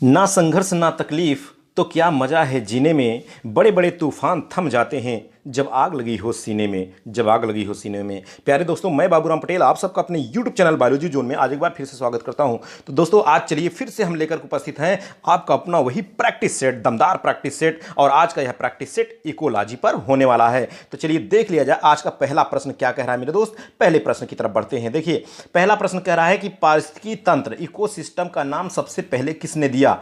ना संघर्ष ना तकलीफ तो क्या मजा है जीने में। बड़े बड़े तूफान थम जाते हैं जब आग लगी हो सीने में, जब आग लगी हो सीने में। प्यारे दोस्तों, मैं बाबूराम पटेल आप सबका अपने YouTube चैनल बायोलॉजी जोन में आज एक बार फिर से स्वागत करता हूं। तो दोस्तों, आज चलिए फिर से हम लेकर उपस्थित हैं आपका अपना वही प्रैक्टिस सेट, दमदार प्रैक्टिस सेट। और आज का यह प्रैक्टिस सेट इकोलॉजी पर होने वाला है। तो चलिए देख लिया जाए आज का पहला प्रश्न क्या कह रहा है मेरे दोस्त। पहले प्रश्न की तरफ बढ़ते हैं। देखिए, पहला प्रश्न कह रहा है कि पारिस्थितिकी तंत्र, इकोसिस्टम का नाम सबसे पहले किसने दिया,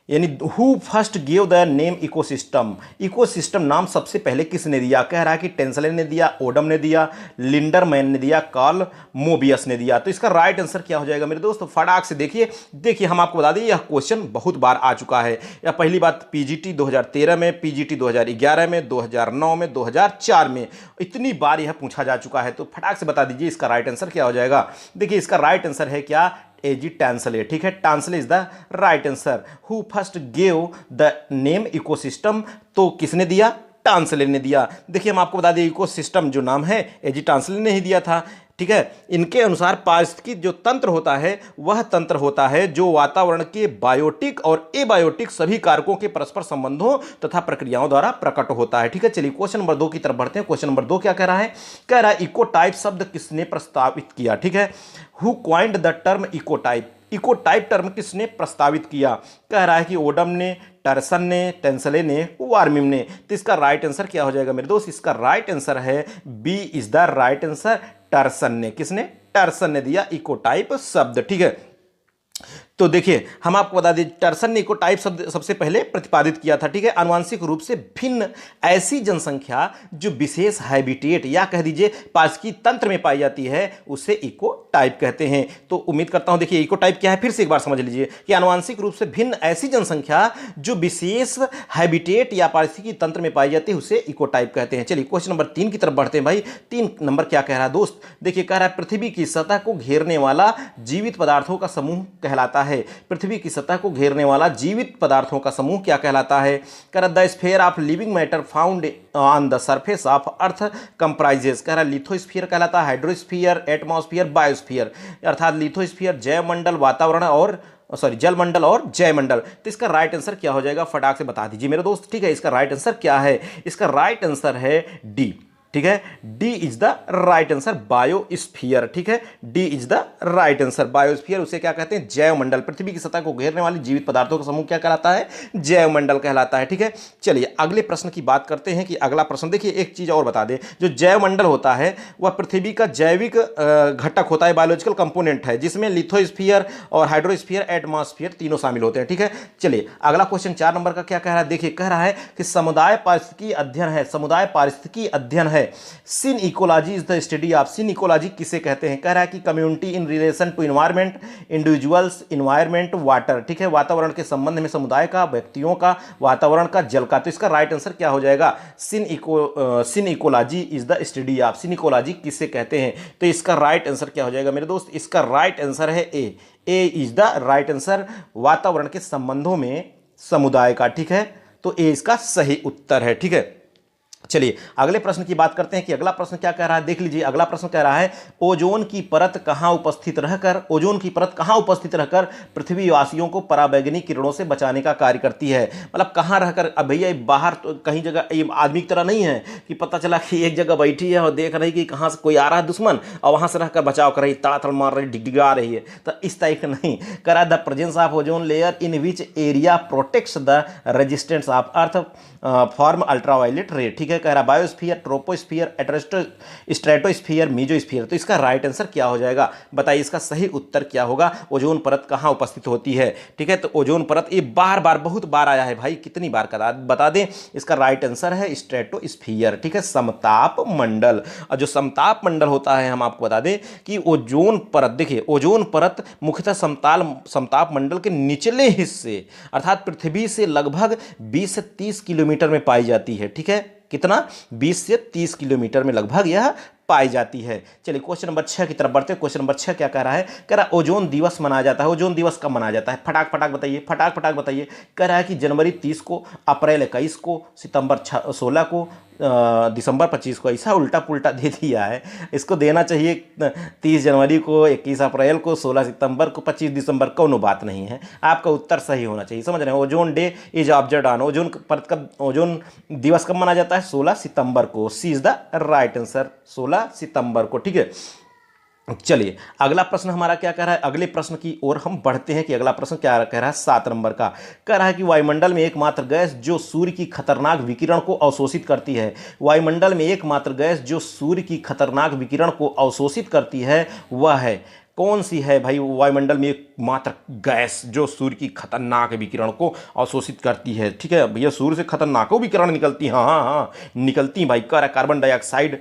यानी who first give the name ecosystem. Ecosystem नाम सबसे पहले किसने दिया। कह रहा है कि टेंसले ने दिया, ओडम ने दिया, लिंडरमैन ने दिया, कार्ल मोबियस ने दिया। तो इसका राइट आंसर क्या हो जाएगा मेरे दोस्त, फटाक से देखिए हम आपको बता दें यह क्वेश्चन बहुत बार आ चुका है। यह पहली बात पीजीटी 2013 में, पीजीटी 2011 में, 2009 में, 2004 में, इतनी बार यह पूछा जा चुका है। तो फटाक से बता दीजिए इसका राइट आंसर क्या हो जाएगा। देखिए, इसका राइट आंसर है क्या, एजी टांसले। ठीक है, Tansley is the right answer. Who first gave the name ecosystem, तो किसने दिया, टांसले ने दिया। देखिए, हम आपको बता दें इकोसिस्टम जो नाम है एजी टांसले ने ही दिया था। ठीक है, इनके अनुसार पारिस्थितिकी जो तंत्र होता है वह तंत्र होता है जो वातावरण के बायोटिक और एबायोटिक सभी कारकों के परस्पर संबंधों तथा प्रक्रियाओं द्वारा प्रकट होता है। ठीक है, चलिए क्वेश्चन नंबर 2 की तरफ बढ़ते हैं। क्वेश्चन नंबर 2 क्या कह रहा है, कह रहा है इकोटाइप शब्द किसने प्रस्तावित किया। ठीक है, who coined the term ecotype. Ecotype term किसने प्रस्तावित किया। कह रहा है कि ओडम ने, टर्सन ने, टेंसले ने, वार्मिम ने। तो इसका राइट आंसर क्या हो जाएगा मेरे दोस्त, इसका राइट आंसर है B is the right answer. Turesson ने, किसने, टर्सन ने दिया इकोटाइप शब्द। ठीक है, तो देखिए हम आपको बता दें टर्सन ने इकोटाइप शब्द सबसे पहले प्रतिपादित किया था। ठीक है, आनुवंशिक रूप से भिन्न ऐसी जनसंख्या जो विशेष हैबिटेट या कह दीजिए पारिस्थितिकी तंत्र में पाई जाती है उसे इकोटाइप कहते हैं। तो उम्मीद करता हूं, देखिए इकोटाइप क्या है फिर से एक बार समझ लीजिए कि आनुवंशिक रूप से भिन्न ऐसी जनसंख्या जो विशेष हैबिटेट या पारिस्थितिकी तंत्र में पाई जाती है उसे इकोटाइप कहते हैं। चलिए क्वेश्चन नंबर 3 की तरफ बढ़ते हैं। भाई 3 नंबर क्या कह रहा है दोस्त, देखिए कह रहा है पृथ्वी की सतह को घेरने वाला जीवित पदार्थों का समूह कहलाता है। पृथ्वी की सतह को घेरने वाला जीवित पदार्थों का समूह क्या कहलाता है। कह रहा the sphere of living matter found on the surface of earth comprises. कह रहा लिथोस्फीयर कहलाता है, हाइड्रोस्फीयर, एटमॉस्फीयर, बायोस्फीयर। अर्थात लिथोस्फीयर जैवमंडल, वातावरण और जलमंडल और जयमंडल। तो इसका राइट आंसर क्या हो जाएगा, फटाक से बता दीजिए मेरे दोस्त। ठीक है, इसका राइट आंसर क्या है, इसका राइट आंसर है डी। ठीक है, D is the right answer, biosphere. ठीक है, D is the right answer, biosphere. उसे क्या कहते हैं, जैवमंडल। पृथ्वी की सतह को घेरने वाली जीवित पदार्थों का समूह क्या कहलाता है, जैवमंडल कहलाता है। ठीक है, चलिए अगले प्रश्न की बात करते हैं कि अगला प्रश्न देखिए, एक चीज और बता दें, जो जैवमंडल होता है वह पृथ्वी का जैविक घटक होता है, बायोलॉजिकल कंपोनेंट है, जिसमें लिथोस्फीयर और हाइड्रोस्फीयर, एटमॉस्फीयर तीनों शामिल होते हैं। ठीक है, चलिए अगला क्वेश्चन 4 नंबर का क्या कह रहा है, देखिए कह रहा है कि समुदाय पारिस्थितिकी अध्ययन है, समुदाय पारिस्थितिकी अध्ययन है। Synecology is the study of, synecology किसे कहते हैं। कह रहा है कि community in relation to environment, individuals, environment, water. ठीक है, वातावरण के संबंध में समुदाय का, व्यक्तियों का, वातावरण का, जल का। तो इसका राइट आंसर क्या हो जाएगा, synecology is the study of, synecology किसे कहते हैं। तो इसका राइट आंसर क्या हो जाएगा मेरे दोस्त, इसका राइट आंसर है ए इज द राइट आंसर, वातावरण के संबंधों में समुदाय का। ठीक है, तो ए इसका सही उत्तर है। ठीक है, चलिए अगले प्रश्न की बात करते हैं कि अगला प्रश्न क्या कह रहा है। देख लीजिए, अगला प्रश्न कह रहा है ओजोन की परत कहां उपस्थित रहकर, ओजोन की परत कहां उपस्थित रहकर पृथ्वीवासियों को पराबैंगनी किरणों से बचाने का कार्य करती है। मतलब कहां रहकर, अब भैया बाहर तो कहीं जगह ये आदमी की तरह नहीं है कि पता चला कि एक जगह बैठी है और देख रही कि कहां से कोई आ रहा है दुश्मन और वहां से रहकर बचाव कर रही, तड़ातड़ मार रही, डिगडिगा रही है। तो इस टाइप का नहीं कह रहा, the presence of ozone layer in which area protects the resistance of earth form ultraviolet रे। ठीक है, कह रहा बायोस्फीयर, ट्रोपोस्फीयर, स्ट्रेटोस्फीयर, मीजोस्फीयर। तो इसका राइट आंसर क्या हो जाएगा, बताइए इसका सही उत्तर क्या होगा, ओजोन परत कहां उपस्थित होती है। ठीक है, तो ओजोन परत ये बार बार बहुत बार आया है भाई, कितनी बार का बता दें, इसका राइट आंसर है स्ट्रेटोस्फीयर। ठीक है, समताप मंडल। और जो समताप मंडल होता है हम आपको बता दें कि ओजोन परत, देखिए ओजोन परत मुख्यतः समताप मंडल के निचले हिस्से अर्थात पृथ्वी से लगभग 20 से 30 किलोमीटर में पाई जाती है। ठीक है, कितना, 20 से 30 किलोमीटर में लगभग यह पाई जाती है। चलिए क्वेश्चन नंबर 6 की तरफ बढ़ते हैं। क्वेश्चन नंबर 6 क्या कह रहा है, कह रहा ओजोन दिवस मनाया जाता है। ओजोन दिवस कब मनाया जाता है, फटाक फटाक बताइए, फटाक फटाक बताइए। कह रहा है कि जनवरी 30 को, अप्रैल 21 को, सितंबर 16 को, दिसंबर 25 को, ऐसा उल्टा पुल्टा दे दिया है। इसको देना चाहिए 30 जनवरी को, 21 अप्रैल को, 16 सितंबर को, 25 दिसंबर, कोनो बात नहीं है। आपका उत्तर सही होना चाहिए, समझ रहे हैं। Ozone day is observed on, ozone परत का ओजोन दिवस कब मनाया जाता है? 16 सितंबर को। सी इज द राइट आंसर, 16 सितंबर को, ठीक है। चलिए अगला प्रश्न हमारा क्या कह रहा है, अगले प्रश्न की ओर हम बढ़ते हैं कि अगला प्रश्न क्या कह रहा है। 7 नंबर का कह रहा है कि वायुमंडल में एकमात्र गैस जो सूर्य की खतरनाक विकिरण को अवशोषित करती है, वायुमंडल में एकमात्र गैस जो सूर्य की खतरनाक विकिरण को अवशोषित करती है वह है कौन सी है भाई? वायुमंडल में एकमात्र गैस जो सूर्य की खतरनाक विकिरण को अवशोषित करती है, ठीक है भैया। सूर्य से खतरनाक विकिरण निकलती, हाँ हाँ हाँ निकलती भाई। कह रहा है कार्बन डाइऑक्साइड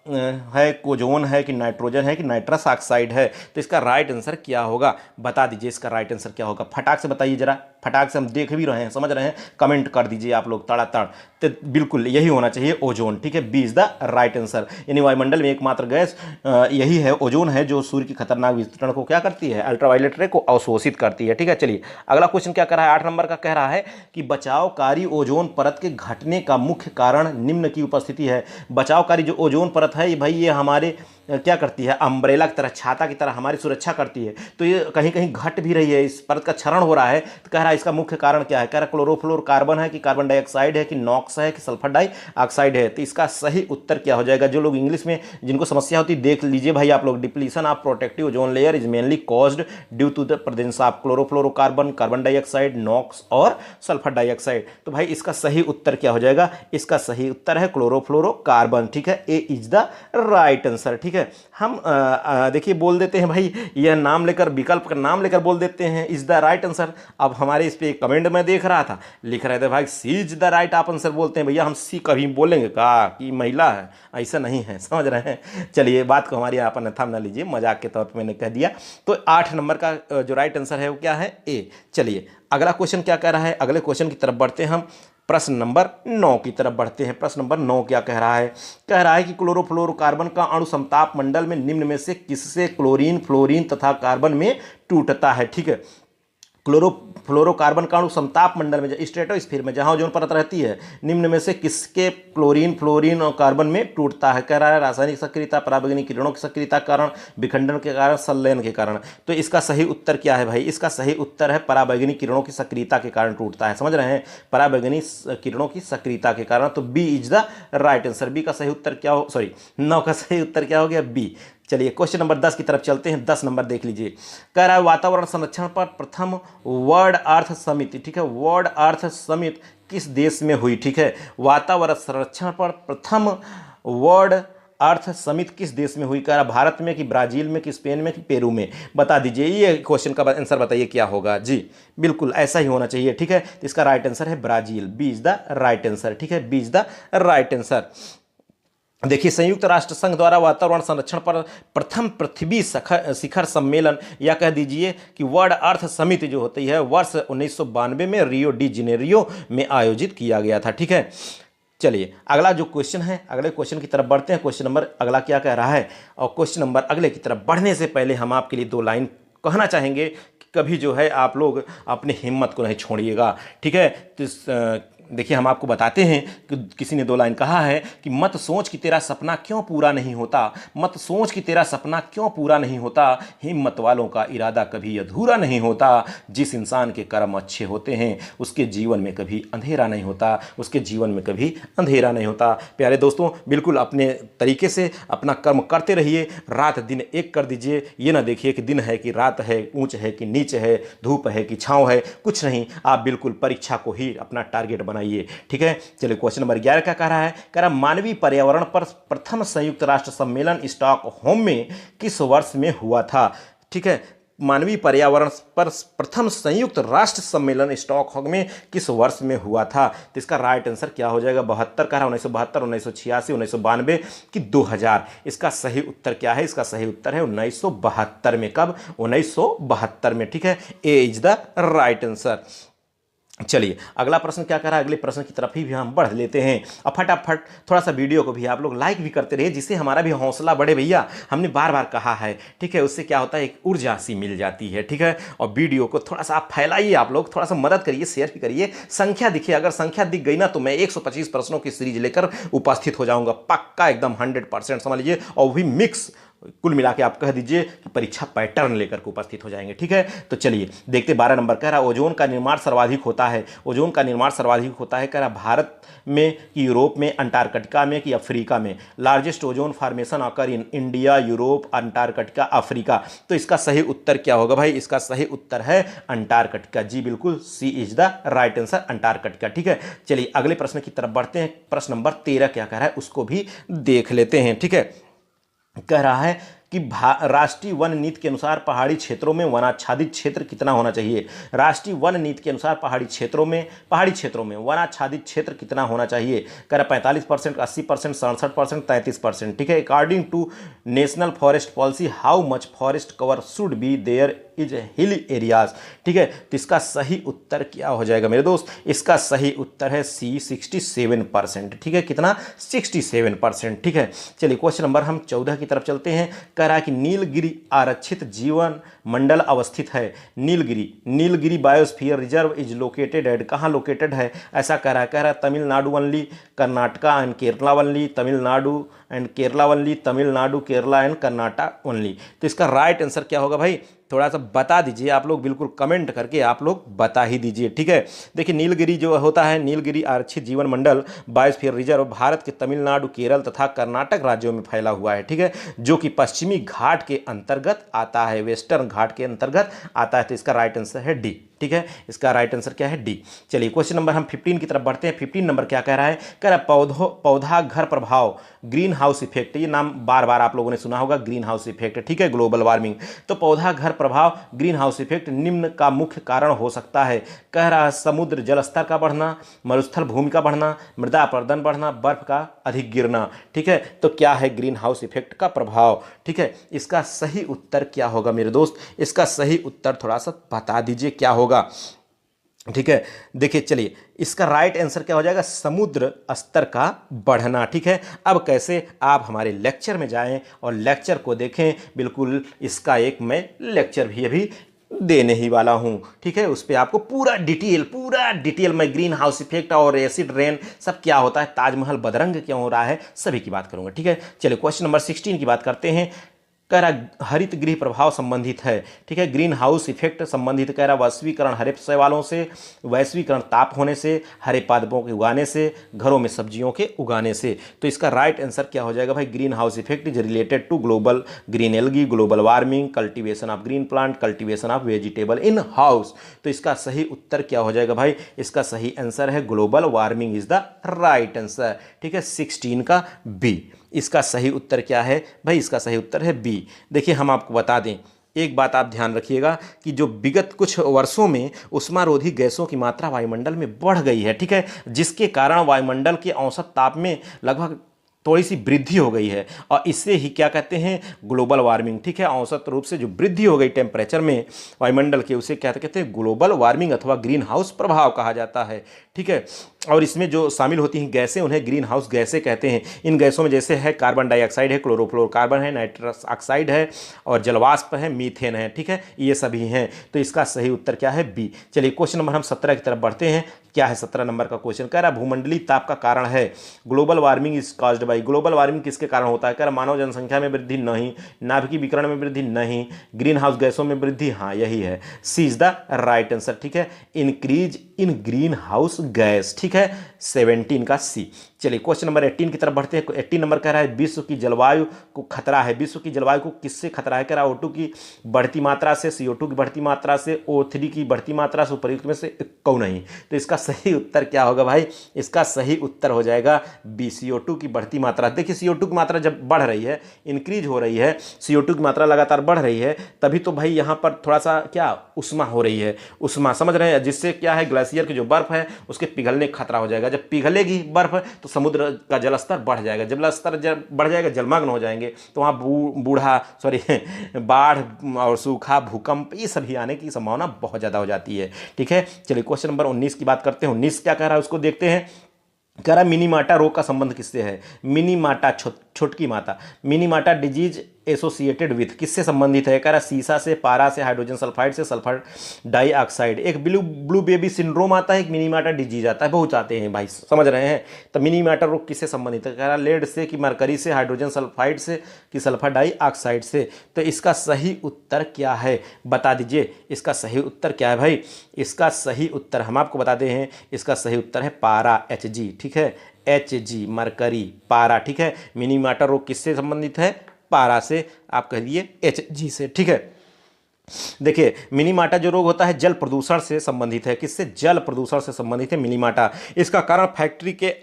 है, ओजोन है, कि नाइट्रोजन है, कि नाइट्रस ऑक्साइड है। तो इसका राइट आंसर क्या होगा, बता दीजिए इसका राइट आंसर क्या होगा। फटाक से बताइए जरा, फटाक से, हम देख भी रहे हैं, समझ रहे हैं, कमेंट कर दीजिए आप लोग तड़ातड़। तो बिल्कुल यही होना चाहिए, ओजोन, ठीक है। B is the right answer. यानी वायुमंडल में एकमात्र गैस यही है, ओजोन है, जो सूर्य की खतरनाक विकिरण को क्या करती है? अल्ट्रावायलेट रे को अवशोषित करती है, ठीक है। चलिए अगला क्वेश्चन क्या कर रहा है, 8 नंबर का कह रहा है कि बचावकारी ओजोन परत के घटने का मुख्य कारण निम्न की उपस्थिति है। बचावकारी जो ओजोन परत है भाई, ये हमारे क्या करती है? अम्ब्रेला की तरह, छाता की तरह हमारी सुरक्षा करती है। तो ये कहीं कहीं घट भी रही है, इस परत का क्षरण हो रहा है। तो कह रहा है इसका मुख्य कारण क्या है? कह रहा है क्लोरोफ्लोरोकार्बन है, कि कार्बन डाइऑक्साइड है, कि नॉक्स है, कि सल्फर डाइऑक्साइड है। तो इसका सही उत्तर क्या हो जाएगा? जो लोग इंग्लिश में जिनको समस्या होती देख लीजिए भाई आप लोग। Depletion of protective ozone layer is mainly caused due to the presence of chlorofluorocarbon, carbon dioxide, NOx और सल्फर डाइऑक्साइड। तो भाई इसका सही उत्तर क्या हो जाएगा? इसका सही उत्तर है क्लोरोफ्लोरोकार्बन, ठीक है। ए इज द राइट आंसर, ठीक है। हम देखिए बोल देते हैं भाई, यह नाम लेकर, विकल्प का नाम लेकर बोल देते हैं इज द राइट आंसर। अब हमारे इस पे कमेंट में देख रहा था, लिख रहे थे भाई सी इज द राइट आप आंसर बोलते हैं। भैया हम सी कभी बोलेंगे का कि महिला है? ऐसा नहीं है, समझ रहे हैं। चलिए बात को हमारी आप अन्यथा ना लीजिए, मजाक के तौर पर मैंने कह दिया। तो 8 नंबर का जो राइट आंसर है वो क्या है? ए। चलिए अगला क्वेश्चन क्या कह रहा है, अगले क्वेश्चन की तरफ बढ़ते हैं हम। प्रश्न नंबर 9 की तरफ बढ़ते हैं। प्रश्न नंबर 9 क्या कह रहा है? कह रहा है कि क्लोरोफ्लोरोकार्बन का अणु समताप मंडल में निम्न में से किससे क्लोरीन, फ्लोरीन तथा कार्बन में टूटता है, ठीक है। क्लोरोफ्लोरोकार्बन का अणु समताप मंडल में, स्ट्रेटोस्फीयर में, जहां ओजोन परत रहती है, निम्न में से किसके क्लोरीन, फ्लोरीन और कार्बन में टूटता है? कह रहा है रासायनिक सक्रियता, पराबैंगनी किरणों की सक्रियता के कारण, विखंडन के कारण, संलयन के कारण। तो इसका सही उत्तर क्या है भाई? इसका सही उत्तर है पराबैंगनी किरणों की सक्रियता के कारण टूटता है, समझ रहे हैं, पराबैंगनी किरणों की सक्रियता के कारण। तो B is the right answer. B का सही उत्तर क्या हो, सॉरी 9 का सही उत्तर क्या हो गया? बी। चलिए क्वेश्चन नंबर 10 की तरफ चलते हैं। 10 नंबर देख लीजिए। कह रहा है वातावरण संरक्षण पर प्रथम वर्ल्ड अर्थ समिट, ठीक है, वर्ल्ड अर्थ समिट किस देश में हुई, ठीक है। वातावरण संरक्षण पर प्रथम वर्ल्ड अर्थ समिट किस देश में हुई? कह रहा भारत में, कि ब्राजील में, कि स्पेन में, कि पेरू में? बता दीजिए, ये क्वेश्चन का आंसर बताइए क्या होगा जी। बिल्कुल ऐसा ही होना चाहिए, ठीक है। तो इसका राइट आंसर है Brazil. B is the right answer, ठीक है। B is the right answer. देखिए संयुक्त राष्ट्र संघ द्वारा वातावरण संरक्षण पर प्रथम पृथ्वी शिखर सम्मेलन, या कह दीजिए कि वर्ल्ड अर्थ समिट जो होती है, वर्ष 1992 में रियो डी जेनेरियो में आयोजित किया गया था, ठीक है। चलिए अगला जो क्वेश्चन है, अगले क्वेश्चन की तरफ बढ़ते हैं। क्वेश्चन नंबर अगला क्या कह रहा है, और क्वेश्चन नंबर अगले की तरफ बढ़ने से पहले हम आपके लिए 2 लाइन कहना चाहेंगे कि कभी जो है आप लोग अपनी हिम्मत को नहीं छोड़िएगा, ठीक है। तो देखिए हम आपको बताते हैं कि किसी ने 2 लाइन कहा है कि मत सोच कि तेरा सपना क्यों पूरा नहीं होता, मत सोच कि तेरा सपना क्यों पूरा नहीं होता, हिम्मत वालों का इरादा कभी अधूरा नहीं होता, जिस इंसान के कर्म अच्छे होते हैं उसके जीवन में कभी अंधेरा नहीं होता, उसके जीवन में कभी अंधेरा नहीं होता। प्यारे दोस्तों बिल्कुल अपने तरीके से अपना कर्म करते रहिए, रात दिन एक कर दीजिए। ये ना देखिए कि दिन है कि रात है, ऊंच है कि नीच है, धूप है कि छाँव है, कुछ नहीं, आप बिल्कुल परीक्षा को ही अपना टारगेट बनाइए, ठीक है। चलिए क्वेश्चन नंबर 11 क्या कह रहा है? कह रहा मानवीय पर्यावरण पर प्रथम संयुक्त राष्ट्र सम्मेलन स्टॉकहोम में किस वर्ष में हुआ था, ठीक है। मानवीय पर्यावरण पर प्रथम संयुक्त राष्ट्र सम्मेलन स्टॉकहोम में किस वर्ष में हुआ था? तो इसका राइट आंसर क्या हो जाएगा? 72 कह रहा, 1972, 1986, 1992 कि 2000? इसका सही उत्तर क्या है? इसका सही उत्तर है 1972 में। कब? 1972 में, ठीक है। ए इज द राइट आंसर। चलिए अगला प्रश्न क्या कह रहा है, अगले प्रश्न की तरफ ही भी हम बढ़ लेते हैं। और फटाफट थोड़ा सा वीडियो को भी आप लोग लाइक भी करते रहिए, जिससे हमारा भी हौसला बढ़े भैया। हमने बार बार कहा है, ठीक है, उससे क्या होता है, एक ऊर्जा सी मिल जाती है, ठीक है। और वीडियो को थोड़ा सा आप फैलाइए, आप लोग थोड़ा सा मदद करिए, शेयर भी करिए। संख्या दिखे, अगर संख्या दिख गई ना तो मैं 125 प्रश्नों की सीरीज लेकर उपस्थित हो जाऊंगा, पक्का एकदम 100% समझ लीजिए। और भी मिक्स, कुल मिला के आप कह दीजिए कि परीक्षा पैटर्न लेकर के उपस्थित हो जाएंगे, ठीक है। तो चलिए देखते, 12 नंबर कह रहा है ओजोन का निर्माण सर्वाधिक होता है। ओजोन का निर्माण सर्वाधिक होता है कह रहा भारत में कि यूरोप में, अंटार्कटिका में कि अफ्रीका में। लार्जेस्ट ओजोन फॉर्मेशन आकर in India, Europe, Antarctica, Africa. तो इसका सही उत्तर क्या होगा भाई, इसका सही उत्तर है अंटार्कटिका। जी बिल्कुल, C is the right answer, Antarctica, ठीक है। चलिए अगले प्रश्न की तरफ बढ़ते हैं। प्रश्न नंबर 13 क्या कह रहा है उसको भी देख लेते हैं, ठीक है। कह रहा है कि राष्ट्रीय वन नीति के अनुसार पहाड़ी क्षेत्रों में वनाच्छादित क्षेत्र कितना होना चाहिए। राष्ट्रीय वन नीति के अनुसार पहाड़ी क्षेत्रों में वनाच्छादित क्षेत्र कितना होना चाहिए। कह रहा 45%, 80%, 67%, 33%, ठीक है। According to national forest policy how much forest cover should be there is hill areas, ठीक है। तो इसका सही उत्तर क्या हो जाएगा मेरे दोस्त, इसका सही उत्तर है सी 67%, ठीक है। कितना, 67%, ठीक है। चलिए क्वेश्चन नंबर हम 14 की तरफ चलते हैं। कह रहा है कि नीलगिरी आरक्षित जीवन मंडल अवस्थित है। Nilgiri biosphere reserve is located at, कहाँ लोकेटेड है ऐसा कह रहा है Tamil Nadu only, Karnataka and Kerala only, Tamil Nadu and Kerala only, Tamil Nadu, Kerala and Karnataka only. तो इसका राइट आंसर क्या होगा भाई, थोड़ा सा बता दीजिए आप लोग, बिल्कुल कमेंट करके आप लोग बता ही दीजिए, ठीक है। देखिए नीलगिरी जो होता है, नीलगिरी आरक्षित जीवन मंडल बायोस्फीयर रिजर्व भारत के तमिलनाडु, केरल तथा कर्नाटक राज्यों में फैला हुआ है, ठीक है, जो कि पश्चिमी घाट के अंतर्गत आता है, वेस्टर्न घाट के अंतर्गत आता है। तो इसका राइट आंसर है डी, ठीक है। इसका राइट आंसर क्या है, डी। चलिए क्वेश्चन नंबर हम 15 की तरफ बढ़ते हैं। 15 नंबर क्या कह रहा है, कह रहा है पौधा घर प्रभाव, ग्रीन हाउस इफेक्ट। ये नाम बार बार आप लोगों ने सुना होगा, ग्रीन हाउस इफेक्ट, ठीक है, ग्लोबल वार्मिंग। तो पौधा घर प्रभाव, ग्रीन हाउस इफेक्ट निम्न का मुख्य कारण हो सकता है। कह रहा है समुद्र जल स्तर का बढ़ना, मरुस्थल भूमि का बढ़ना, मृदा अपरदन बढ़ना, बर्फ का अधिक गिरना, ठीक है। तो क्या है ग्रीन हाउस इफेक्ट का प्रभाव, ठीक है। इसका सही उत्तर क्या होगा मेरे दोस्त, इसका सही उत्तर थोड़ा सा बता दीजिए क्या होगा, ठीक है। देखिए चलिए इसका राइट आंसर क्या हो जाएगा, समुद्र स्तर का बढ़ना, ठीक है। अब कैसे, आप हमारे लेक्चर में जाएं और लेक्चर को देखें, बिल्कुल इसका एक मैं लेक्चर भी अभी देने ही वाला हूं, ठीक है। उस पर आपको पूरा डिटेल में ग्रीन हाउस इफेक्ट और एसिड रेन सब क्या होता है, ताजमहल बदरंग क्यों हो रहा है, सभी की बात करूंगा, ठीक है। चलिए क्वेश्चन नंबर 16 की बात करते हैं। कह रहा हरित गृह प्रभाव संबंधित है, ठीक है, ग्रीन हाउस इफेक्ट संबंधित। कह रहा वैश्वीकरण, हरे शैवालों से, वैश्वीकरण ताप होने से, हरे पादपों के उगाने से, घरों में सब्जियों के उगाने से। तो इसका राइट आंसर क्या हो जाएगा भाई, green house effect is related to global green algae, global warming, cultivation of green plant, cultivation of vegetable in house. तो इसका सही उत्तर क्या हो जाएगा भाई, इसका सही आंसर है global warming is the right answer, ठीक है, 16 का बी। इसका सही उत्तर क्या है भाई, इसका सही उत्तर है बी। देखिए हम आपको बता दें, एक बात आप ध्यान रखिएगा कि जो विगत कुछ वर्षों में उष्मारोधी गैसों की मात्रा वायुमंडल में बढ़ गई है, ठीक है, जिसके कारण वायुमंडल के औसत ताप में लगभग थोड़ी सी वृद्धि हो गई है, और इससे ही क्या कहते हैं, ग्लोबल वार्मिंग, ठीक है। औसत रूप से जो वृद्धि हो गई टेम्परेचर में वायुमंडल के, उसे क्या कहते हैं, ग्लोबल वार्मिंग अथवा ग्रीन हाउस प्रभाव कहा जाता है, ठीक है। और इसमें जो शामिल होती हैं गैसें, उन्हें ग्रीन हाउस गैसें कहते हैं। इन गैसों में जैसे है कार्बन डाइऑक्साइड है, क्लोरोफ्लोरोकार्बन है, नाइट्रस ऑक्साइड है, और जलवाष्प है, मीथेन है, ठीक है, ये सभी हैं। तो इसका सही उत्तर क्या है, बी। चलिए क्वेश्चन नंबर हम 17 की तरफ बढ़ते हैं। क्या है 17 नंबर का क्वेश्चन, कह रहा भूमंडलीय ताप का कारण है, global warming is caused by. Global warming किसके कारण होता है, कह रहा मानव जनसंख्या में वृद्धि नहीं, नाभिकीय विकिरण में वृद्धि नहीं, ग्रीन हाउस गैसों में वृद्धि, हाँ यही है, सी इज द राइट आंसर, ठीक है, increase in green house gas, ठीक है, 17 का सी। चलिए क्वेश्चन नंबर 18 की तरफ बढ़ते हैं। 18 नंबर कह रहा है विश्व की जलवायु को खतरा है। विश्व की जलवायु को किससे खतरा है, कह रहा O2 की बढ़ती मात्रा से, CO2 की बढ़ती मात्रा से, O3 की बढ़ती मात्रा से, उपर्युक्त में से क्यों नहीं। तो इसका सही उत्तर क्या होगा भाई, इसका सही उत्तर हो जाएगा बी, CO2 की बढ़ती मात्रा, देखिए CO2 की मात्रा जब बढ़ रही है, इंक्रीज हो रही है, CO2 की मात्रा लगातार बढ़ रही है, तभी तो भाई यहाँ पर थोड़ा सा क्या उष्मा हो रही है, उष्मा, समझ रहे हैं, जिससे क्या है ग्लेशियर की जो बर्फ है उसके पिघलने का खतरा हो जाएगा। जब पिघलेगी बर्फ तो समुद्र का जलस्तर बढ़ जाएगा, जब जलस्तर बढ़ जाएगा जलमग्न हो जाएंगे, तो वहाँ बूढ़ा सॉरी बाढ़ और सूखा, भूकंप, ये सभी आने की संभावना बहुत ज़्यादा हो जाती है। ठीक है, चलिए क्वेश्चन नंबर 19 की बात करते हैं। 19 क्या कह रहा है उसको देखते हैं। कह रहा मिनीमाटा रोग का संबंध किससे है? मिनीमाटा, छोटकी माता, मिनीमाटा डिजीज एसोसिएटेड विथ, किससे संबंधित है? कह रहा सीसा से, पारा से, हाइड्रोजन सल्फाइड से, सल्फर डाइऑक्साइड। एक ब्लू बेबी सिंड्रोम आता है, एक मिनीमाटा डिजीज आता है, बहुत आते हैं भाई, समझ रहे हैं। तो मिनीमाटा रोग किससे संबंधित है? कह रहा लेड से कि मरकरी से, हाइड्रोजन सल्फाइड से कि सल्फर डाइऑक्साइड से। तो इसका सही उत्तर क्या है बता दीजिए, इसका सही उत्तर क्या है भाई? इसका सही उत्तर हम आपको बताते हैं, इसका सही उत्तर है पारा, Hg। ठीक है, Hg मरकरी, पारा। ठीक है, मिनीमाटा रोग किससे संबंधित है? पारा से, आप कह दिए Hg से। ठीक है, देखिए मिनीमाटा जो रोग होता है जल प्रदूषण से संबंधित है। किससे? जल प्रदूषण से संबंधित है मिनीमाटा। इसका कारण फैक्ट्री के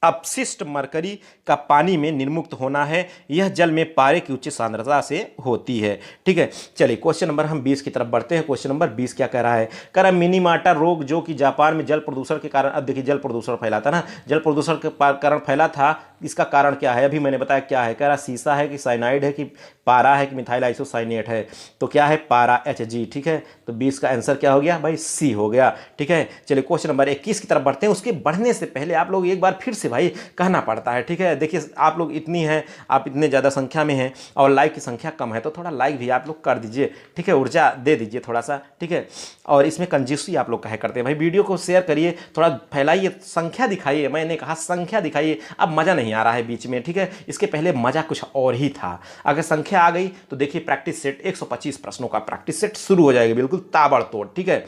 अपशिष्ट मरकरी का पानी में निर्मुक्त होना है। यह जल में पारे की उच्च सांद्रता से होती है। ठीक है, चलिए क्वेश्चन नंबर हम 20 की तरफ बढ़ते हैं। क्वेश्चन नंबर 20 क्या कह रहा है? कह रहा मिनीमाटा रोग जो कि जापान में जल प्रदूषण के कारण, अब देखिए जल प्रदूषण फैला था ना, जल प्रदूषण के कारण फैला था। इसका कारण क्या है? अभी मैंने बताया क्या है। कह रहा सीसा है कि साइनाइड है कि पारा है कि मिथाइल आइसोसाइनेट है? तो क्या है? पारा, Hg। ठीक है, तो 20 का आंसर क्या हो गया भाई? सी हो गया। ठीक है, चलिए क्वेश्चन नंबर 21 की तरफ बढ़ते हैं। उसके बढ़ने से पहले आप लोग एक बार फिर से भाई कहना पड़ता है। ठीक है, देखिए आप लोग इतनी हैं, आप इतने ज़्यादा संख्या में हैं और लाइक की संख्या कम है, तो थोड़ा लाइक भी आप लोग कर दीजिए। ठीक है, ऊर्जा दे दीजिए थोड़ा सा। ठीक है, और इसमें कंजूसी आप लोग कहे करते हैं भाई, वीडियो को शेयर करिए, थोड़ा फैलाइए, संख्या दिखाइए। मैंने कहा संख्या दिखाइए, अब मज़ा नहीं आ रहा है बीच में। ठीक है, इसके पहले मज़ा कुछ और ही था। अगर संख्या आ गई तो देखिए प्रैक्टिस सेट 125 प्रश्नों का प्रैक्टिस सेट शुरू हो जाएगा, बिल्कुल ताबड़तोड़। ठीक है,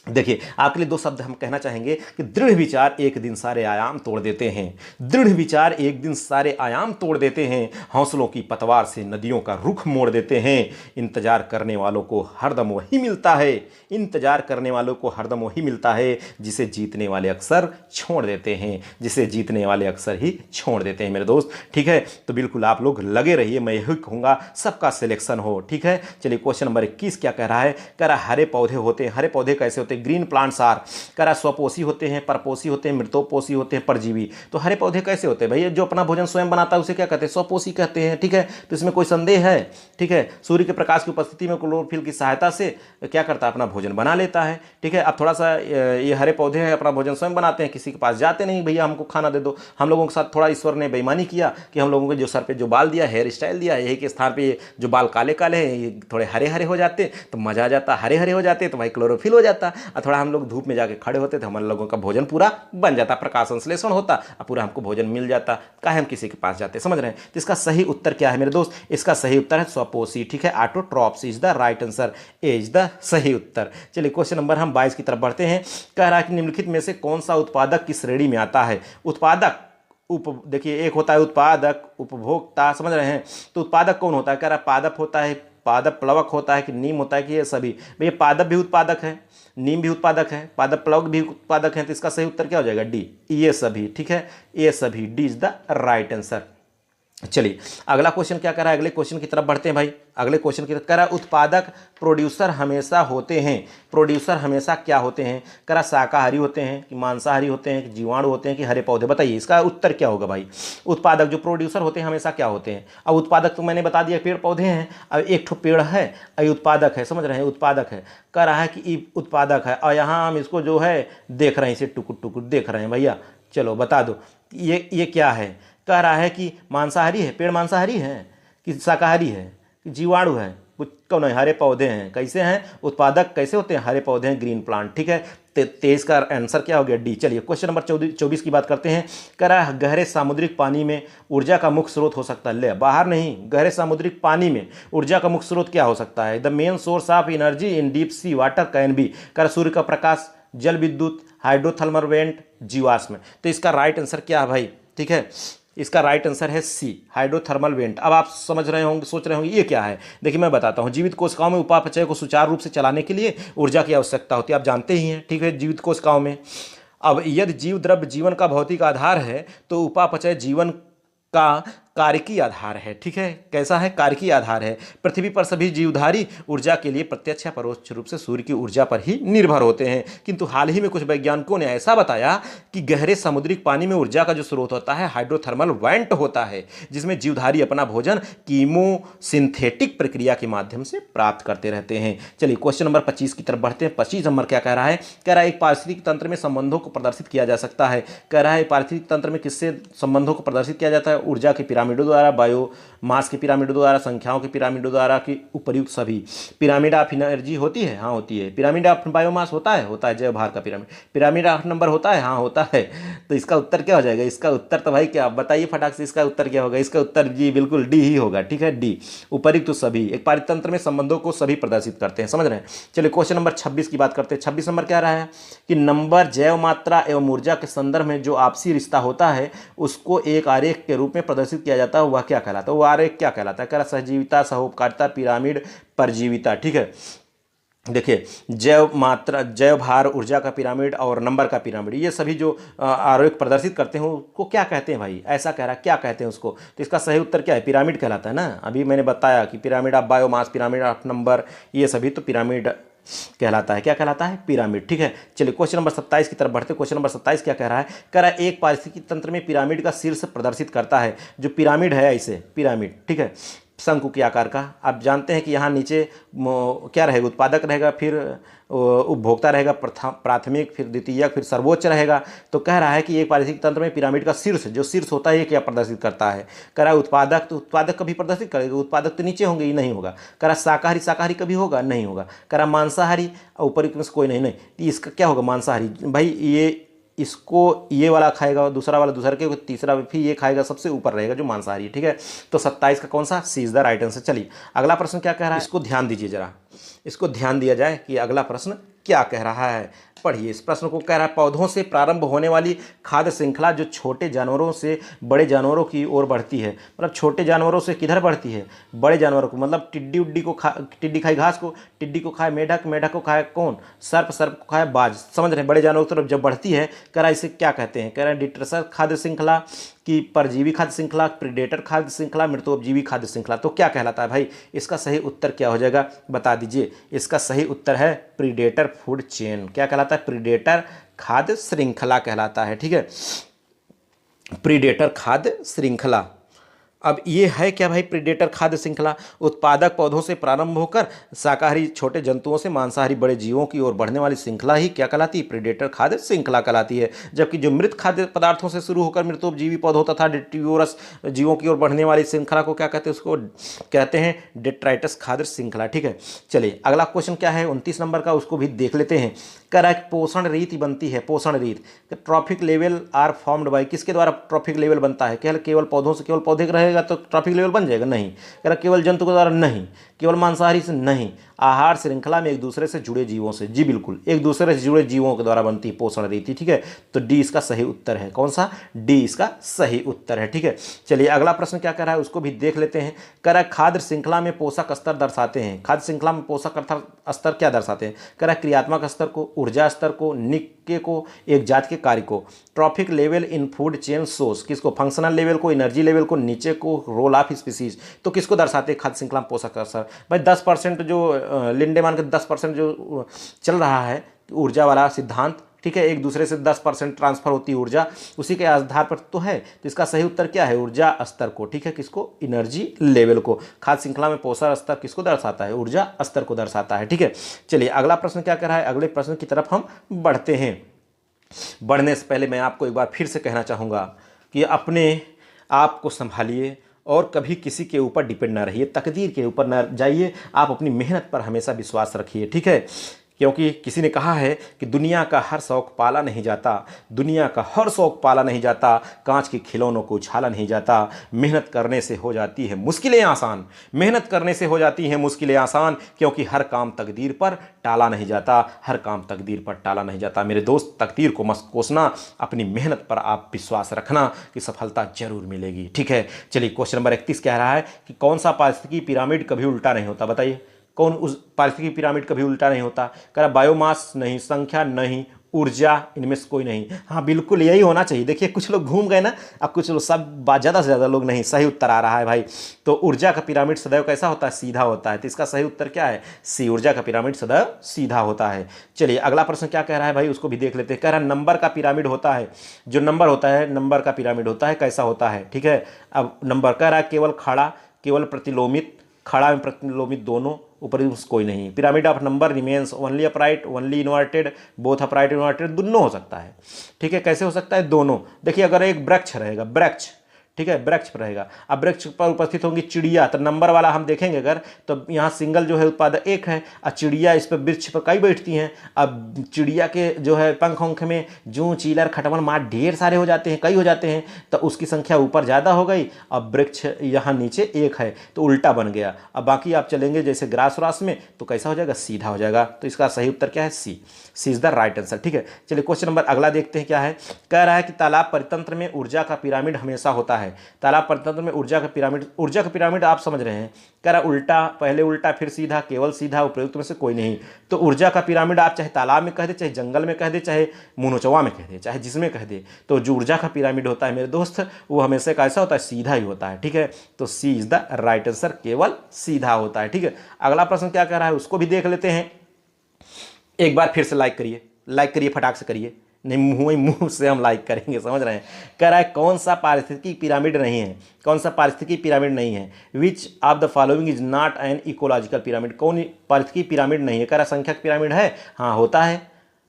देखिए आपके लिए दो शब्द हम कहना चाहेंगे कि दृढ़ विचार एक दिन सारे आयाम तोड़ देते हैं। दृढ़ विचार एक दिन सारे आयाम तोड़ देते हैं, हौसलों की पतवार से नदियों का रुख मोड़ देते हैं। इंतजार करने वालों को हरदम वही मिलता है, इंतजार करने वालों को हरदम वही मिलता है जिसे जीतने वाले अक्सर छोड़ देते हैं, जिसे जीतने वाले अक्सर ही छोड़ देते हैं मेरे दोस्त। ठीक है, तो बिल्कुल आप लोग लगे रहिए, मैं यही कहूँगा सबका सिलेक्शन हो। ठीक है, चलिए क्वेश्चन नंबर 21 क्या कह रहा है? कह रहा हरे पौधे होते हैं। हरे पौधे कैसे होते हैं? ग्रीन प्लांट्स आर, कह रहा स्वपोषी होते हैं, परपोषी होते हैं, मृतोपोषी होते हैं, परजीवी। तो हरे पौधे कैसे होते हैं भैया? जो अपना भोजन स्वयं बनाता है उसे क्या कहते हैं? स्वपोषी कहते हैं। ठीक है, तो इसमें कोई संदेह है? ठीक है, सूर्य के प्रकाश की उपस्थिति में क्लोरोफिल की सहायता से क्या करता है? अपना भोजन बना लेता है। ठीक है, अब थोड़ा सा ये हरे पौधे हैं, अपना भोजन स्वयं बनाते हैं, किसी के पास जाते नहीं भैया हमको खाना दे दो। हम लोगों के साथ थोड़ा ईश्वर ने बेईमानी किया कि हम लोगों के जो सर पे जो बाल दिया, हेयर स्टाइल दिया, यही के स्थान पे जो बाल काले काले हैं ये थोड़े हरे हरे हो जाते तो मजा आ जाता, हरे हरे हो जाते तो भाई क्लोरोफिल हो जाता, और थोड़ा हम लोग धूप में जाके खड़े होते थे, हमारे लोगों का भोजन पूरा बन जाता, प्रकाश संश्लेषण होता और पूरा हमको भोजन मिल जाता। काहे हम किसी के पास जाते? समझ रहे हैं? तो इसका सही उत्तर क्या है मेरे दोस्त? इसका सही उत्तर है स्वपोषी। ठीक है, autotrophs is the right answer, is the सही उत्तर। चलिए क्वेश्चन नंबर हम 22 की तरफ बढ़ते हैं। कह रहा है कि निम्नलिखित में से कौन सा उत्पादक किस श्रेणी में आता है? उत्पादक, देखिए एक होता है उत्पादक, उपभोक्ता, समझ रहे हैं? तो उत्पादक कौन होता है? कह रहा है पादप होता है, पादप प्लवक होता है कि नीम होता है कि ये सभी? भैया पादप भी उत्पादक है, नीम भी उत्पादक है, पादप प्लवक भी उत्पादक है, तो इसका सही उत्तर क्या हो जाएगा? डी, ये सभी। ठीक है, ये सभी, D is the right answer. चलिए अगला क्वेश्चन क्या कर रहा है? अगले क्वेश्चन की तरफ बढ़ते हैं भाई। अगले क्वेश्चन की तरफ कह रहा है उत्पादक प्रोड्यूसर हमेशा होते हैं। प्रोड्यूसर हमेशा क्या होते हैं? कह रहा शाकाहारी होते हैं कि मांसाहारी होते हैं कि जीवाणु होते हैं कि हरे पौधे? बताइए इसका उत्तर क्या होगा भाई? उत्पादक जो प्रोड्यूसर होते हैं हमेशा क्या होते हैं? अब उत्पादक तो मैंने बता दिया पेड़ पौधे हैं, अब एक ठो पेड़ है और उत्पादक है, समझ रहे हैं? उत्पादक है, कह रहा है कि उत्पादक है और यहाँ हम इसको जो है देख रहे हैं, इसे टुकुर टुकुर देख रहे हैं भैया। चलो बता दो ये क्या है? कह रहा है कि मांसाहारी है, पेड़ मांसाहारी है कि शाकाहारी है कि जीवाणु है? कुछ कौन है? हरे पौधे हैं। कैसे हैं उत्पादक? कैसे होते हैं? हरे पौधे हैं, ग्रीन प्लांट। ठीक है, 23 का आंसर क्या हो गया? डी। चलिए क्वेश्चन नंबर 24 की बात करते हैं। कह रहा है गहरे सामुद्रिक पानी में ऊर्जा का मुख्य स्रोत हो सकता है? ले बाहर नहीं, गहरे सामुद्रिक पानी में ऊर्जा का मुख्य स्रोत क्या हो सकता है? The main source of energy in deep sea water can be, कह रहा सूर्य का प्रकाश, जल विद्युत, हाइड्रोथर्मल वेंट, जीवाश्म। तो इसका राइट आंसर क्या है भाई? ठीक है, इसका राइट आंसर है सी, हाइड्रोथर्मल वेंट। अब आप समझ रहे होंगे, सोच रहे होंगे ये क्या है? देखिए मैं बताता हूँ। जीवित कोशिकाओं में उपापचय को सुचारू रूप से चलाने के लिए ऊर्जा की आवश्यकता होती है, आप जानते ही हैं। ठीक है, जीवित कोशिकाओं में अब यदि जीव द्रव्य जीवन का भौतिक आधार है तो उपापचय जीवन का कार्यकी आधार है। ठीक है, कैसा है? कार्यकी आधार है। पृथ्वी पर सभी जीवधारी ऊर्जा के लिए प्रत्यक्ष या परोक्ष रूप से सूर्य की ऊर्जा पर ही निर्भर होते हैं, किंतु हाल ही में कुछ वैज्ञानिकों ने ऐसा बताया कि गहरे समुद्री पानी में ऊर्जा का जो स्रोत होता है हाइड्रोथर्मल वेंट होता है, जिसमें जीवधारी अपना भोजन कीमोसिंथेटिक प्रक्रिया के माध्यम से प्राप्त करते रहते हैं। चलिए क्वेश्चन नंबर 25 की तरफ बढ़ते हैं। 25 नंबर क्या कह रहा है? कह रहा है एक पारिस्थितिक तंत्र में संबंधों को प्रदर्शित किया जा सकता है। कह रहा है पारिस्थितिक तंत्र में किससे संबंधों को प्रदर्शित किया जाता है? ऊर्जा के पिरामिडों द्वारा, बायो मास के पिरामिडों द्वारा, संख्याओं के पिरामिडों द्वारा की उपर्युक्त सभी। पिरामिड ऑफ एनर्जी होती है? हाँ होती है। पिरामिड ऑफ बायोमास होता है? होता है। जैव भार का पिरामिड। पिरामिड ऑफ नंबर होता है? हाँ होता है। तो इसका उत्तर क्या हो जाएगा? इसका उत्तर तो भाई क्या बताइए फटाक से, इसका उत्तर क्या होगा? इसका उत्तर जी बिल्कुल डी ही होगा। ठीक है, डी, उपर्युक्त सभी। एक पारितंत्र में संबंधों को सभी प्रदर्शित करते हैं, समझ रहे हैं। चलिए क्वेश्चन नंबर 26 की बात करते हैं। 26 नंबर क्या रहा है कि नंबर जैव मात्रा एवं ऊर्जा के संदर्भ में जो आपसी रिश्ता होता है उसको एक आरेख के रूप में प्रदर्शित किया जाता है, वह क्या कहलाता है? वो आरेख क्या कहलाता है? कह रहा सहजीविता, सहोपकारिता, पिरामिड, परजीविता। ठीक है, देखिए जैव मात्रा, जैव भार, ऊर्जा का पिरामिड और नंबर का पिरामिड, ये सभी जो आरेख प्रदर्शित करते हैं उसको क्या कहते हैं भाई? ऐसा कह रहा है, क्या कहते हैं उसको? तो इसका सही उत्तर क्या है? पिरामिड कहलाता है ना। अभी मैंने बताया कि pyramid of biomass, pyramid of number, ये सभी तो पिरामिड कहलाता है। क्या कहलाता है? पिरामिड। ठीक है, चलिए क्वेश्चन नंबर 27 की तरफ बढ़ते। क्वेश्चन नंबर 27 क्या कह रहा है? कह रहा है एक पारिस्थितिक तंत्र में पिरामिड का शीर्ष प्रदर्शित करता है। जो पिरामिड है ऐसे पिरामिड, ठीक है, शंकु के आकार का। आप जानते हैं कि यहाँ नीचे क्या रहेगा? उत्पादक रहेगा, फिर उपभोक्ता रहेगा, प्राथमिक, फिर द्वितीयक, फिर सर्वोच्च रहेगा। तो कह रहा है कि एक पारिस्थितिक तंत्र में पिरामिड का शीर्ष, जो शीर्ष होता है ये क्या प्रदर्शित करता है? कह रहा है उत्पादक, तो उत्पादक कभी प्रदर्शित करेगा? उत्पादक तो नीचे होंगे, ही नहीं होगा। कह रहा शाकाहारी, शाकाहारी कभी होगा? नहीं होगा। कह रहा मांसाहारी, ऊपर में से कोई नहीं, नहीं इसका क्या होगा? मांसाहारी। भाई ये इसको ये वाला खाएगा, दूसरा वाला दूसरा के, तीसरा फिर ये खाएगा, सबसे ऊपर रहेगा जो मांसाहारी। ठीक है, तो 27 का कौन सा? सी इज द राइट आंसर। चलिए अगला प्रश्न क्या कह रहा है, इसको ध्यान दीजिए जरा, इसको ध्यान दिया जाए कि अगला प्रश्न क्या कह रहा है। पढ़िए इस प्रश्न को। कह रहा है पौधों से प्रारंभ होने वाली खाद्य श्रृंखला जो छोटे जानवरों से बड़े जानवरों की ओर बढ़ती है। मतलब छोटे जानवरों से किधर बढ़ती है? बड़े जानवरों को। मतलब टिड्डी उड्डी को टिड्डी खाई घास को, टिड्डी को खाए मेढक, मेढक को खाए कौन? सर्प, सर्प को खाए बाज। समझ रहे हैं? बड़े जानवरों की तरफ जब बढ़ती है, कह रहा है इसे क्या कहते हैं? कह रहा है डिट्रेसर खाद्य श्रृंखला की, परजीवी खाद्य श्रृंखला, प्रीडेटर खाद्य श्रृंखला, मृतोपजीवी खाद्य श्रृंखला। तो क्या कहलाता है भाई? इसका सही उत्तर क्या हो जाएगा? बता दीजिए। इसका सही उत्तर है प्रीडेटर फूड चेन। क्या कहलाता है? प्रीडेटर खाद्य श्रृंखला कहलाता है। ठीक है, प्रीडेटर खाद्य श्रृंखला। अब ये है क्या भाई? प्रीडेटर खाद्य श्रृंखला उत्पादक पौधों से प्रारंभ होकर शाकाहारी छोटे जंतुओं से मांसाहारी बड़े जीवों की ओर बढ़ने वाली श्रृंखला ही क्या कहलाती है? प्रीडेटर खाद्य श्रृंखला कहलाती है। जबकि जो मृत खाद्य पदार्थों से शुरू होकर मृतोपजीवी पौधों तथा डिट्रियोरस जीवों की ओर बढ़ने वाली श्रृंखला को क्या कहते हैं? उसको कहते हैं डेट्राइटस खाद्य श्रृंखला। ठीक है, चलिए अगला क्वेश्चन क्या है 29 नंबर का, उसको भी देख लेते हैं। कह रहा है पोषण रीति बनती है। पोषण रीत, trophic level are formed by, किसके द्वारा ट्रॉफिक लेवल बनता है? केवल पौधों से, केवल पौधे रहेगा तो ट्रॉफिक लेवल बन जाएगा? नहीं। कह रहा केवल जंतु के द्वारा? नहीं। केवल मांसाहारी से? नहीं। आहार श्रृंखला में एक दूसरे से जुड़े जीवों से? जी बिल्कुल, एक दूसरे से जुड़े जीवों के द्वारा बनती है पोषण रीति। ठीक है, तो डी इसका सही उत्तर है। कौन सा? डी इसका सही उत्तर है। ठीक है, चलिए अगला प्रश्न क्या कह रहा है उसको भी देख लेते हैं। कह रहा है खाद्य श्रृंखला में पोषक स्तर दर्शाते हैं। खाद्य श्रृंखला में पोषक स्तर क्या दर्शाते हैं? कह रहा है क्रियात्मक स्तर को, ऊर्जा स्तर को, निक्के को, एक जात के कार्य को। Trophic level in food chain source, किसको? फंक्शनल लेवल को, एनर्जी लेवल को, नीचे को, रोल ऑफ स्पीसीज। तो किसको दर्शाते हैं खाद्य श्रृंखला में पोषक स्तर? भाई 10% जो लिंडेमान के 10% जो चल रहा है ऊर्जा वाला सिद्धांत, ठीक है, एक दूसरे से 10% ट्रांसफर होती है ऊर्जा, उसी के आधार पर तो है। तो इसका सही उत्तर क्या है? ऊर्जा स्तर को। ठीक है, किसको? एनर्जी लेवल को। खाद्य श्रृंखला में पोषक स्तर किसको दर्शाता है? ऊर्जा स्तर को दर्शाता है। ठीक है, चलिए अगला प्रश्न क्या कर रहा है, अगले प्रश्न की तरफ हम बढ़ते हैं। बढ़ने से पहले मैं आपको एक बार फिर से कहना चाहूँगा कि अपने आप को संभालिए और कभी किसी के ऊपर डिपेंड ना रहिए, तकदीर के ऊपर ना जाइए। आप अपनी मेहनत पर हमेशा विश्वास रखिए। ठीक है, क्योंकि किसी ने कहा है कि दुनिया का हर शौक पाला नहीं जाता, दुनिया का हर शौक पाला नहीं जाता, कांच के खिलौनों को उछाला नहीं जाता। मेहनत करने से हो जाती है मुश्किलें आसान, मेहनत करने से हो जाती हैं मुश्किलें आसान, क्योंकि हर काम तकदीर पर टाला नहीं जाता, हर काम तकदीर पर टाला नहीं जाता। मेरे दोस्त, तकदीर को मत कोसना, अपनी मेहनत पर आप विश्वास रखना कि सफलता जरूर मिलेगी। ठीक है, चलिए क्वेश्चन नंबर 31 कह रहा है कि कौन सा पारिस्थितिकी पिरामिड कभी उल्टा नहीं होता? बताइए कौन उस पारिस्थितिकी पिरामिड कभी उल्टा नहीं होता? कह रहा बायोमास नहीं, संख्या नहीं, ऊर्जा इनमें से कोई नहीं। हाँ बिल्कुल यही होना चाहिए। देखिए कुछ लोग घूम गए ना, अब कुछ लोग सब ज़्यादा से ज़्यादा लोग नहीं, सही उत्तर आ रहा है भाई। तो ऊर्जा का पिरामिड सदैव कैसा होता है, सीधा होता है। तो इसका सही उत्तर क्या है, सी, ऊर्जा का पिरामिड सदैव सीधा होता है। चलिए अगला प्रश्न क्या कह रहा है भाई, उसको भी देख लेते हैं। कह रहा है नंबर का पिरामिड होता है, जो नंबर होता है, नंबर का पिरामिड होता है, कैसा होता है। ठीक है, अब नंबर कह रहा है केवल खड़ा, केवल प्रतिलोमित, खड़ा में प्रतिलोमित दोनों, ऊपर कोई नहीं। Pyramid of number remains only upright, only inverted, both upright inverted, दोनों हो सकता है। ठीक है, कैसे हो सकता है, दोनों। देखिए अगर एक वृक्ष रहेगा, वृक्ष, ठीक है, वृक्ष पर रहेगा, अब वृक्ष पर उपस्थित होंगी चिड़िया, तो नंबर वाला हम देखेंगे अगर, तो यहाँ सिंगल जो है उत्पादक एक है, और चिड़िया इस पर वृक्ष पर कई बैठती हैं। अब चिड़िया के जो है पंख उंख में जूं चीलर खटमल मार ढेर सारे हो जाते हैं, कई हो जाते हैं, तो उसकी संख्या ऊपर ज़्यादा हो गई। अब वृक्ष यहाँ नीचे एक है तो उल्टा बन गया। अब बाकी आप चलेंगे जैसे ग्रास व्रास में, तो कैसा हो जाएगा, सीधा हो जाएगा। तो इसका सही उत्तर क्या है, सी, सी इज द राइट आंसर। ठीक है, चलिए क्वेश्चन नंबर अगला देखते हैं क्या है। कह रहा है कि तालाब परितंत्र में ऊर्जा का पिरामिड हमेशा होता है। तालाब परितंत्र में ऊर्जा का पिरामिड, ऊर्जा का पिरामिड आप समझ रहे हैं। कह रहा उल्टा, पहले उल्टा फिर सीधा, केवल सीधा, उपयुक्त में से कोई नहीं। तो ऊर्जा का पिरामिड आप चाहे तालाब में कह दे, चाहे जंगल में कह दे, चाहे मुनोचवा में कह दे, चाहे जिसमें कह दे, तो जो ऊर्जा का पिरामिड होता है मेरे दोस्त, वो हमेशा कैसा होता है, सीधा ही होता है। ठीक है, तो सी इज द राइट आंसर, केवल सीधा होता है। ठीक है, अगला प्रश्न क्या कह रहा है उसको भी देख लेते हैं। एक बार फिर से लाइक करिए, लाइक करिए, फटाक से करिए, नहीं मुंह से हम लाइक करेंगे, समझ रहे हैं। कह रहा है कौन सा पारिस्थितिकी पिरामिड नहीं है, कौन सा पारिस्थितिकी पिरामिड नहीं है, which of the following is not an ecological pyramid, कौन पारिस्थितिकी पिरामिड नहीं है। कह रहा संख्यक पिरामिड है, हाँ होता है।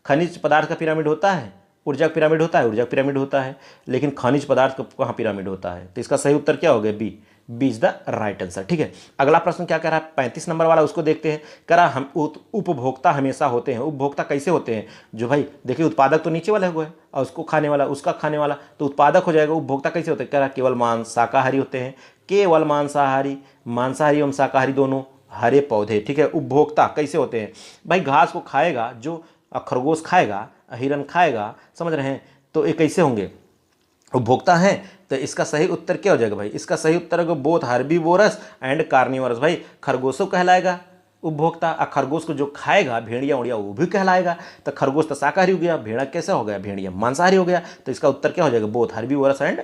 खनिज पदार्थ का पिरामिड होता है, ऊर्जा का पिरामिड होता है, ऊर्जा का पिरामिड होता है, लेकिन खनिज पदार्थ का कहाँ पिरामिड होता है। तो इसका सही उत्तर क्या हो गया, B, B is the right answer. ठीक है, अगला प्रश्न क्या कह रहा है, 35 नंबर वाला, उसको देखते हैं। कह रहा हम उपभोक्ता हमेशा होते हैं। उपभोक्ता कैसे होते हैं, जो भाई देखिए उत्पादक तो नीचे वाला हुआ है, और उसको खाने वाला, उसका खाने वाला, तो उत्पादक हो जाएगा। उपभोक्ता कैसे होते हैं, कह रहा केवल शाकाहारी होते हैं, केवल मांसाहारी, मांसाहारी एवं शाकाहारी दोनों, हरे पौधे। ठीक है, उपभोक्ता कैसे होते हैं, भाई घास को खाएगा, जो खरगोश खाएगा, हिरन खाएगा, समझ रहे हैं, तो ये कैसे होंगे, उपभोक्ता हैं। तो इसका सही उत्तर क्या हो जाएगा भाई, इसका सही उत्तर होगा बोथ हर्बीवोरस एंड कार्निवोरस। भाई खरगोशों कहलाएगा उपभोक्ता, और खरगोश को जो खाएगा भेड़िया उड़िया वो भी कहलाएगा। तो खरगोश तो शाकाहारी हो गया, भेड़ा कैसा हो गया, भेड़िया मांसाहारी हो गया। तो इसका उत्तर क्या हो जाएगा, बोथ हर्बीवोरस एंड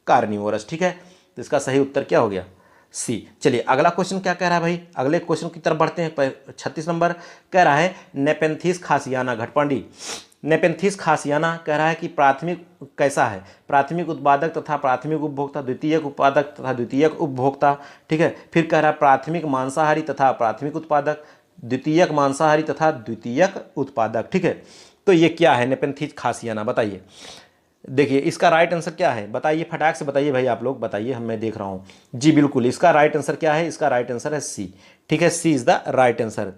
कार्निवोरस। ठीक है, तो इसका सही उत्तर क्या हो गया, सी। चलिए अगला क्वेश्चन क्या कह रहा है भाई, अगले क्वेश्चन की तरफ बढ़ते हैं। 36 नंबर कह रहा है नेपेंथिस खासियाना घटपांडी। नेपेंथिस खासियाना कह रहा है कि प्राथमिक कैसा है, प्राथमिक उत्पादक तथा प्राथमिक उपभोक्ता, द्वितीयक उत्पादक तथा द्वितीयक उपभोक्ता। ठीक है, फिर कह रहा है प्राथमिक मांसाहारी तथा प्राथमिक उत्पादक, द्वितीयक मांसाहारी तथा द्वितीयक उत्पादक। ठीक है, तो ये क्या है नेपेंथिस खासियाना, बताइए। देखिए इसका राइट आंसर क्या है, बताइए, फटाक से बताइए भाई, आप लोग बताइए, मैं देख रहा हूँ। जी बिल्कुल, इसका राइट आंसर क्या है, इसका राइट आंसर है सी। ठीक है, सी इज द राइट आंसर।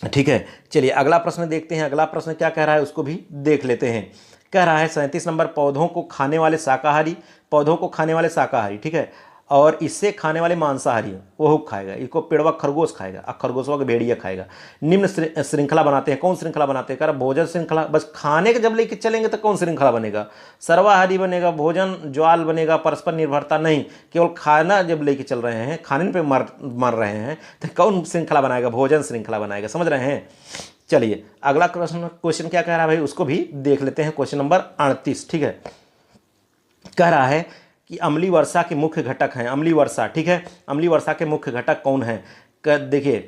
ठीक है, चलिए अगला प्रश्न देखते हैं। अगला प्रश्न क्या कह रहा है उसको भी देख लेते हैं। कह रहा है 37 नंबर, पौधों को खाने वाले शाकाहारी, पौधों को खाने वाले शाकाहारी, ठीक है, और इससे खाने वाले मांसाहारी, वो खाएगा, इसको पेड़वा खरगोश खाएगा, और खरगोशवा को भेड़िया खाएगा। निम्न श्रृंखला बनाते हैं, कौन श्रृंखला बनाते हैं, कह रहा भोजन श्रृंखला, बस खाने के जब लेके चलेंगे तो कौन श्रृंखला बनेगा, सर्वाहारी बनेगा, भोजन ज्वाल बनेगा, परस्पर निर्भरता नहीं, केवल खाना जब लेके चल रहे हैं, खाने पे मर रहे हैं, तो कौन श्रृंखला बनाएगा, भोजन श्रृंखला बनाएगा, समझ रहे हैं। चलिए अगला क्वेश्चन क्या कह रहा है भाई, उसको भी देख लेते हैं। Question number 38। ठीक है, कह रहा है कि अम्लीय वर्षा के मुख्य घटक हैं, अम्लीय वर्षा, ठीक है, अम्लीय वर्षा के मुख्य घटक कौन है। देखिए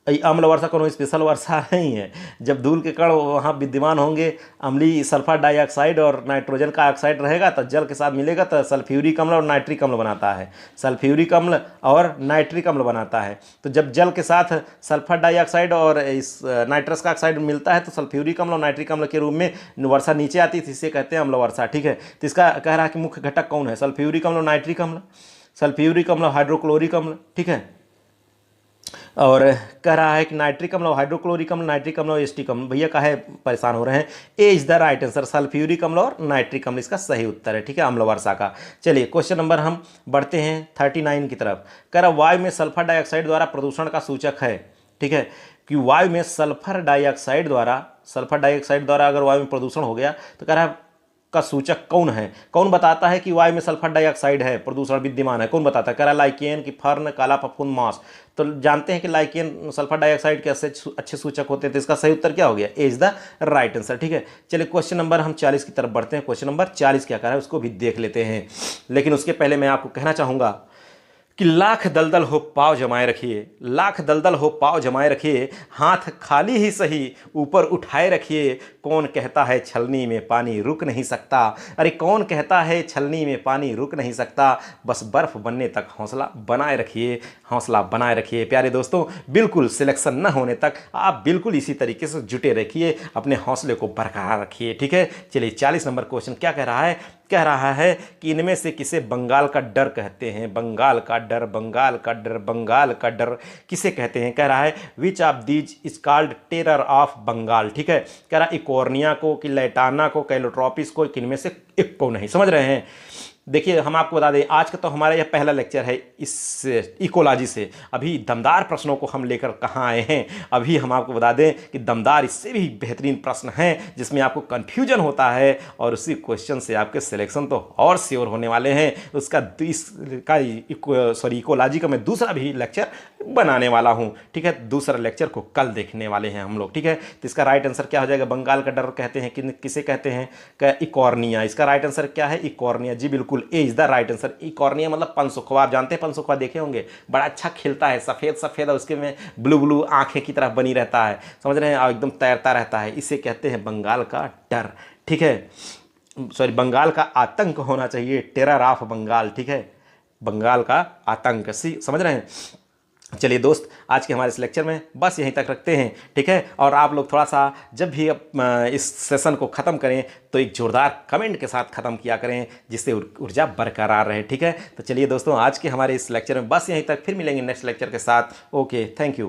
अम्ल वर्षा कोनो स्पेशल वर्षा नहीं है, जब धूल के कण वहाँ विद्यमान होंगे, अम्लीय सल्फर डाइऑक्साइड और नाइट्रोजन का ऑक्साइड रहेगा तो जल के साथ मिलेगा तो सल्फ्यूरिक अम्ल और नाइट्रिक अम्ल बनाता है, सल्फ्यूरिक अम्ल और नाइट्रिक अम्ल बनाता है। तो जब जल के साथ सल्फर डाइऑक्साइड और इस नाइट्रस का ऑक्साइड मिलता है तो सल्फ्यूरिक अम्ल और नाइट्रिक अम्ल के रूप में वर्षा नीचे आती है, इसे कहते हैं अम्ल वर्षा। ठीक है, तो इसका कह रहा है कि मुख्य घटक कौन है, सल्फ्यूरिक अम्ल और नाइट्रिक अम्ल, सल्फ्यूरिक अम्ल, हाइड्रोक्लोरिक अम्ल, ठीक है, और कह रहा है कि नाइट्रिक अम्ल, हाइड्रोक्लोरिक अम्ल, नाइट्रिक अम्ल और एसिटिक अम्ल। भैया काहे परेशान हो रहे हैं, A is the right answer, sulphuric अम्ल और नाइट्रिक अम्ल इसका सही उत्तर है। ठीक है, अम्ल वर्षा का। चलिए क्वेश्चन नंबर हम बढ़ते हैं 39 की तरफ। कह रहा वायु में सल्फर डाइऑक्साइड द्वारा प्रदूषण का सूचक है। ठीक है, कि वायु में सल्फर डाइऑक्साइड द्वारा अगर वायु में प्रदूषण हो गया तो कह रहा है का सूचक कौन है? कौन बताता है कि वायु में सल्फर डाइऑक्साइड है, प्रदूषण विद्यमान है? कौन बताता है? कह रहा है लाइकेन की फर्न, काला फफूंद, मांस। तो जानते हैं कि लाइकेन सल्फर डाइऑक्साइड के अच्छे सूचक होते हैं। तो इसका सही उत्तर क्या हो गया? ए इज द राइट आंसर। ठीक है, चलिए क्वेश्चन नंबर हम 40 की तरफ बढ़ते हैं। क्वेश्चन नंबर 40 क्या कह रहा है उसको भी देख लेते हैं, लेकिन उसके पहले मैं आपको कहना चाहूंगा कि लाख दलदल हो पाँव जमाए रखिए, लाख दलदल हो पाँव जमाए रखिए, हाथ खाली ही सही ऊपर उठाए रखिए। कौन कहता है छलनी में पानी रुक नहीं सकता? अरे कौन कहता है छलनी में पानी रुक नहीं सकता? बस बर्फ बनने तक हौसला बनाए रखिए, हौसला बनाए रखिए। प्यारे दोस्तों, बिल्कुल सिलेक्शन न होने तक आप बिल्कुल इसी तरीके से जुटे रखिए, अपने हौसले को बरकरार रखिए। ठीक है, चलिए 40 नंबर क्वेश्चन क्या कह रहा है? कह रहा है कि इनमें से किसे बंगाल का डर कहते हैं? बंगाल का डर, बंगाल का डर, बंगाल का डर किसे कहते हैं? कह रहा है which of these is called terror of Bengal. ठीक है, कह रहा है इकोर्निया को, कि लैटाना को, कैलोट्रॉपिस को, किनमें से एक को नहीं। समझ रहे हैं? देखिए हम आपको बता दें, आज का तो हमारा यह पहला लेक्चर है इस इकोलॉजी से। अभी दमदार प्रश्नों को हम लेकर कहाँ आए हैं, अभी हम आपको बता दें कि दमदार इससे भी बेहतरीन प्रश्न हैं जिसमें आपको कन्फ्यूजन होता है, और उसी क्वेश्चन से आपके सिलेक्शन तो और श्योर होने वाले हैं। उसका इकोलॉजी का मैं दूसरा भी लेक्चर बनाने वाला हूँ। ठीक है, दूसरा लेक्चर को कल देखने वाले हैं हम लोग। ठीक है, तो इसका राइट आंसर क्या हो जाएगा? बंगाल का डर कहते हैं किसे कहते हैं? इकोर्निया। इसका राइट आंसर क्या है? इकोर्निया। जी बिल्कुल, A is the right answer. Eichhornia मतलब पनसुखवा। आप जानते हैं पनसुखवा, देखे होंगे, बड़ा अच्छा खिलता है, सफेद सफेद, और उसके में ब्लू ब्लू आंखें की तरह बनी रहता है। समझ रहे हैं? और एकदम तैरता रहता है। इसे कहते हैं बंगाल का डर। ठीक है, सॉरी, बंगाल का आतंक होना चाहिए, टेरर ऑफ बंगाल। ठीक है, बंगाल का आतंक। समझ रहे हैं? चलिए दोस्त, आज के हमारे इस लेक्चर में बस यहीं तक रखते हैं। ठीक है, और आप लोग थोड़ा सा जब भी इस सेशन को ख़त्म करें तो एक जोरदार कमेंट के साथ ख़त्म किया करें, जिससे ऊर्जा बरकरार रहे। ठीक है, तो चलिए दोस्तों, आज के हमारे इस लेक्चर में बस यहीं तक, फिर मिलेंगे नेक्स्ट लेक्चर के साथ। Okay, thank you.